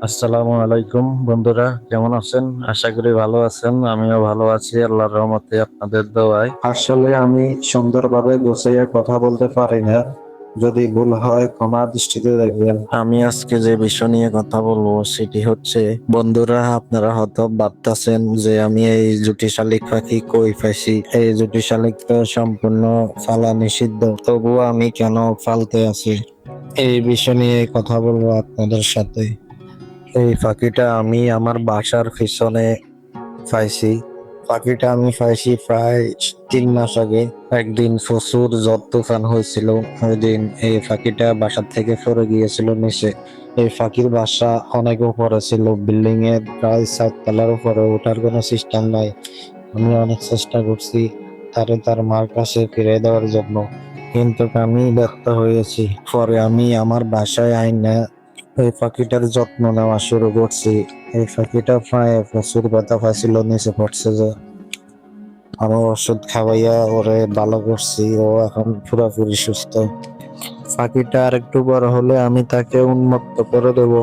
আসসালামু আলাইকুম বন্ধুরা, কেমন আছেন? আশা করি ভালো আছেন। আমিও ভালো আছি আল্লাহর রহমতে, আপনাদের দোয়ায়। আসলে আমি সুন্দরভাবে গুছিয়ে কথা বলতে পারি না, যদি ভুল হয় ক্ষমা দৃষ্টিতে দেখবেন। আমি আজকে যে বিষয় নিয়ে কথা বলবো সেটি হচ্ছে, বন্ধুরা আপনারা হয়তো ভাবতেছেন যে আমি এই জুটি শালিক পাখি কই পাইছি। এই জুটি শালিক তো সম্পূর্ণ ফালা নিষিদ্ধ, তবুও আমি কেন ফালতে আছি, এই বিষয় নিয়ে কথা বলবো আপনাদের সাথে। এই পাখিটা আমি আমার বাসার পিছনে পাইছি। পাখিটা আমি পাইছি প্রায় 3 মাস আগে। একদিন প্রচুর ঝড় তুফান হয়েছিল। ওই দিন এই পাখিটা বাসা থেকে পড়ে গিয়েছিল নিচে। এই পাখির বাসা অনেক উপরে ছিল, বিল্ডিং এর প্রায় 4 তলার উপরে, ওঠার কোনো সিস্টেম নাই। আমি অনেক চেষ্টা করছি তার মার কাছে ফিরে দেওয়ার জন্য, কিন্তু আমি ব্যর্থ হয়েছি। পরে আমি আমার বাসায় আইনা এই পাখিটার যত্ন নেওয়া শুরু করছি। এই পাখিটা প্রায় প্রচুর ব্যথা পাইছিল, নিচে পড়ছে যে। আমি ওষুধ খাওয়াইয়া ওরে ভালো করছি, ও এখন পুরোপুরি সুস্থ। পাখিটা আর একটু বড় হলে আমি তাকে উন্মুক্ত করে দেব।